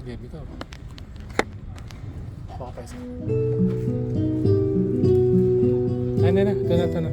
Sige, bitaw. Baka pa isa. Ay, na. Ito na.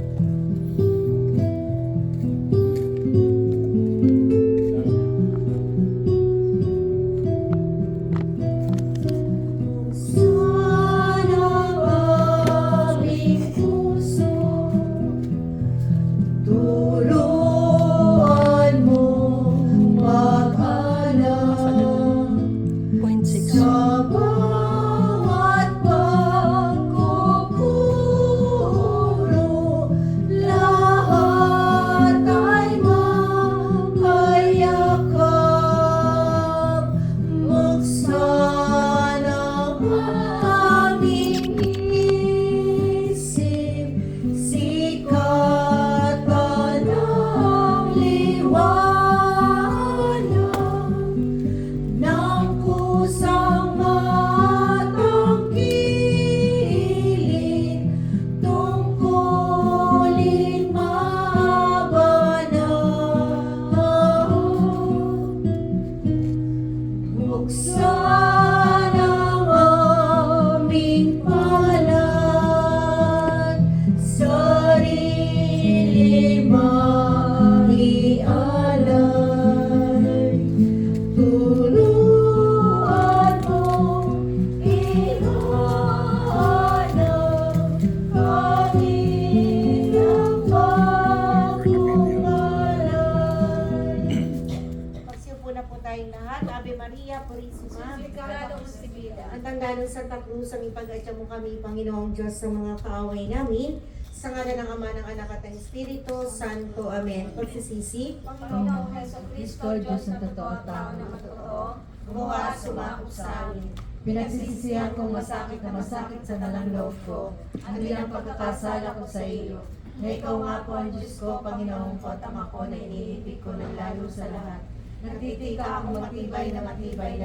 Ang tanda ng Santa Cruz, ang ipag-atya mo kami, Panginoong Diyos, sa mga kaaway namin. Sa ngalan ng Ama, ng Anak at ng Espiritu Santo. Amen. Pagsisisi, Panginoong Jesucristo, Diyos ng totoo at tao na totoo, gumawa at sumakop sa amin. pinagsisisihan kong masakit na masakit sa nalang loob ko, ang bilang pagkakasala ko sa iyo, na ikaw nga po ang Diyos ko, Panginoong ko at Ama ko, na iniibig ko ng lalo sa lahat. Nagtitika akong matibay na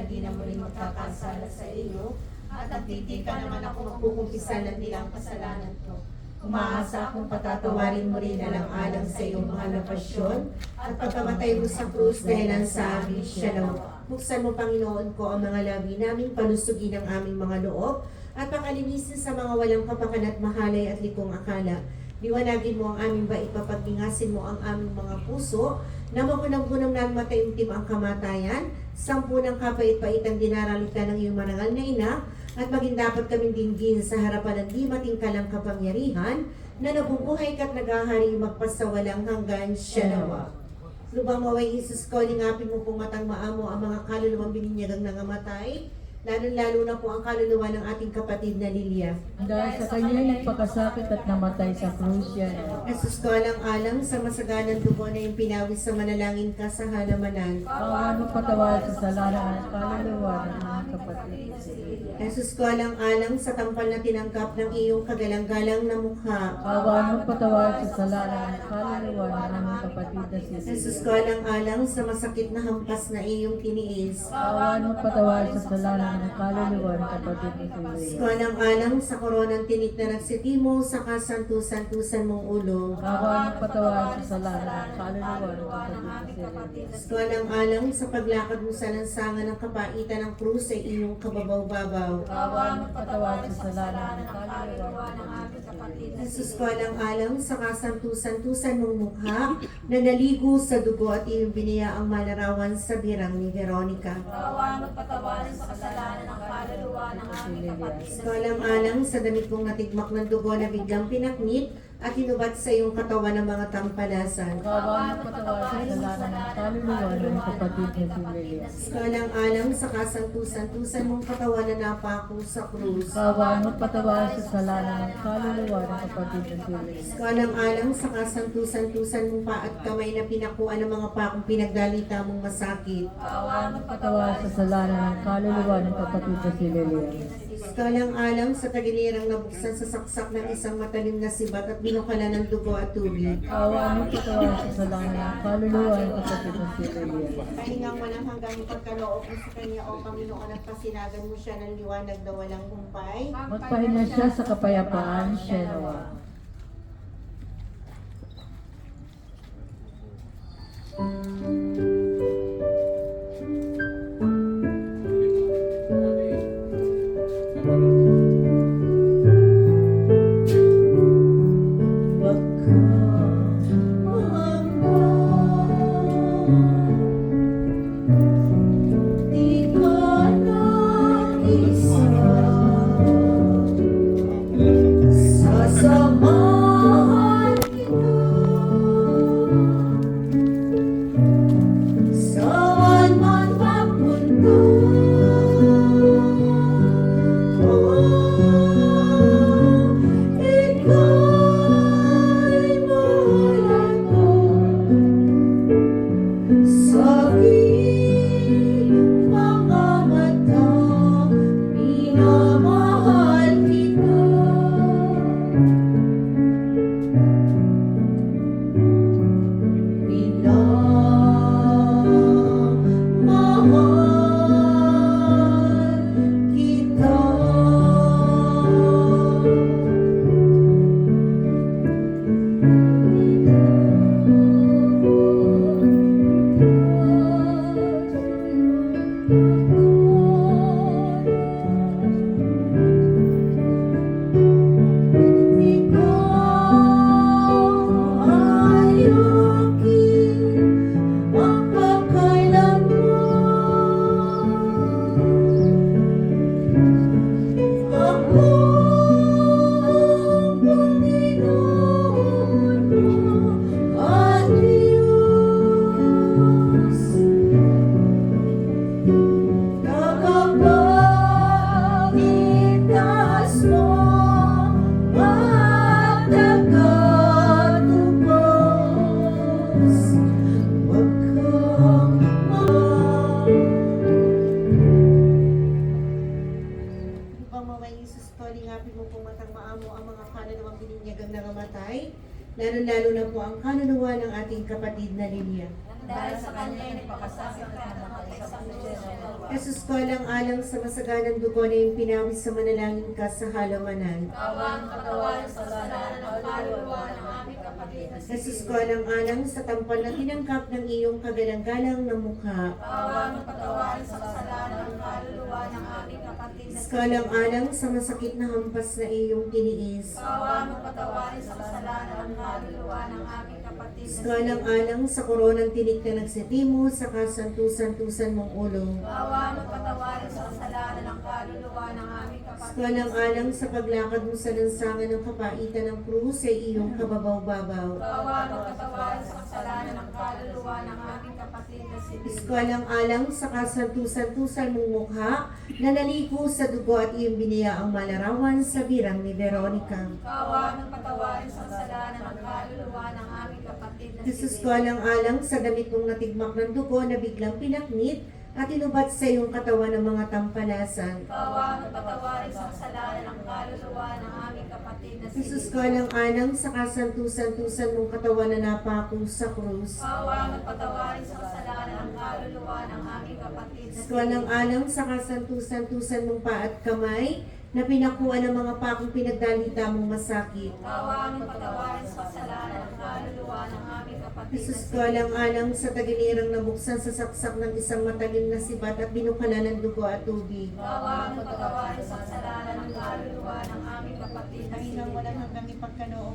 di na muling magkakasala sa iyo, at nagtitika naman ako magkukumpisan ng bilang kasalanan ko. Umaasa akong patatawarin mo rin alang-alang sa iyong mahal na pasyon at pagkamatay mo sa krus dahilan sa amin siya nawa. Buksan mo, Panginoon ko, ang mga labi namin, palusugin ang aming mga loob, at pakalinisin sa mga walang kapakan at mahalay at likong akala. Liwanagin mo ang aming bait, papaglingasin mo ang aming mga puso, na magunang-gunang na mataimtim ang kamatayan, sampu ng kapait-paitang dinaralita ng iyong marangal na ina, at maging dapat kaming dinggin sa harapan ng di matingkalang kapangyarihan, na nabubuhay ka't naghahari magpasawalang hanggan siya nawa. Lubang maway Isus ko, lingapin mo pong matang maamo ang mga kaluluwang bininyagang nangamatay, lalo-lalo na po ang kaluluwa ng ating kapatid na Lilia. Dahil sa kanya'y nagpakasakit at namatay sa krus yan. Jesus ko, alang-alang sa masaganang dugo na yung pinawis sa manalangin ka sa halamanan. Kaawaan mo patawad sa salanan at kaluluwa ng mga kapatid. Jesus ko, alang-alang sa tampal na tinangkap ng iyong kagalang-galang na mukha. Kaawaan mo patawad sa salanan at kaluluwa ng mga kapatid na si Jesus ko, alang-alang sa masakit na hampas na iyong tiniis. Kaawaan mo patawad sa salanan at kaluluwa ng kapatid ni Jesus Sili. ko, alang-alang sa koronang tinik na nagsitimo sa kasantusan-tusan mong ulo. Kaawaan mo patawad sa salanan at kaluluwa ng kapatid ni Sili. Jesus ko, alang-alang sa paglakad mo sa lansangan ng kapaitan ng krus sa iyong kababaw-babaw. Kaawaan mo patawad sa salanan at kaluluwa ng aming kapatid na Jesus ko, alang-alang sa kasantusan-tusan mong mukha na naligo sa dugo at iyong biniya ang malarawan sa birang ni Veronica. Kaawaan mo patawad sa kasalanan ng kaluluwa ng aming kapatid. Jesus ko, alang-alang sa damit kong natigmak ng dugo na biglang pinaknit at hinubat sa iyong katawan ng mga tampalasan. Kaawaan mo patawad sa salanan at kaluluwa ng kapatid ni Sili. Jesus ko, alang-alang sa kasantusan-tusan mong katawan na napako sa krus. Kaawaan mo patawad sa salanan at kaluluwa ng kapatid ni Sili. Jesus ko, alang-alang sa kasantusan-tusan mong pa at kamay na pinakuan ng mga pakong pinagdalita mong masakit. Kaawaan mo patawad sa salanan at kaluluwa ng kapatid ni Sili. Jesus ko, alang-alang sa tagilirang nabuksan sa saksak ng isang matalim na sibat at binukala ng dugo at tubig. Kaawaan mo patawad sa salanan at kaluluwa ng kapatid ni Sili. Kahingang walang hanggang ipagkaloob mo sa kanya, O Panginoon, at pasinagan mo siya ng liwanag na walang humpay. Magpahinga siya sa kapayapaan, siya nawa. alingapin mo pong matang maamo ang mga kaluluwang bininyagang nangamatay, lalo-lalo na po ang kaluluwa ng ating kapatid na Lilia. Dahil sa kanya ay nagpakasakit at namatay sa krus. Jesus ko alang-alang sa masaganang dugo na yung pinawis sa manalangin ka sa halamanan. Kaawaan at patawarin sa kasalanan ng kaluluwa ng aming kapatid na si Jesus ko Lilia. alang-alang sa tampal na tinangkap ng iyong kagalang-galang na mukha. Kaawaan at patawarin sa kasalanan ng kaluluwa ng aming kapatid na Jesus si ko alang-alang sa masakit na hampas na iyong tiniis. Kaawaan at patawarin sa kasalanan ng kaluluwa ng aming kapatid na Jesus si ko alang-alang sa koronang tinik na nagsitimo sa kasantusan-tusan mong ulo. Kaawaan at patawarin sa kasalanan ng kaluluwa ng aming Jesus kapatid ko alang-alang sa paglakad mo sa lansangan ng kapaitan ng krus sa iyong kababaw-babaw. Kaawaan at patawarin sa kasalanan ng kaluluwa ng aming kapatid na si Diyos Lilia. ko alang-alang sa kasantusan-tusan mong mukha na naliko sa dugo at iyong biniya ang malarawan sa birang ni Veronica. Kaawaan at patawarin sa kasalanan ng kaluluwa ng aming kapatid na si Jesus ko Lilia. alang-alang sa damit mong natigmak ng dugo na biglang pinaknit at inubat sa iyong katawan ng mga tampalasan. Kaawaan at patawarin sa kasalanan ng kaluluwa ng aming kapatid na si Jesus ko Lilia. alang-alang sa kasantusan-tusan mong katawan na napako sa krus. Kaawaan at patawarin sa kasalanan ng kaluluwa ng aming kapatid na Diyos si ko alang-alang sa kasantusan-tusan mong paa at kamay na pinakuan ng mga pakong pinagdalita mong masakit. Kaawaan at patawarin sa kasalanan ng kaluluwa ng aming kapatid na Jesus si ko alang-alang sa tagilirang nabuksan sa saksak ng isang matalim na sibat at binukalan ng dugo at tubig. Kaawaan at patawarin sa kasalanan ng kaluluwa ng aming kapatid na si Tanging Lilia. walang hanggang ipagkaloob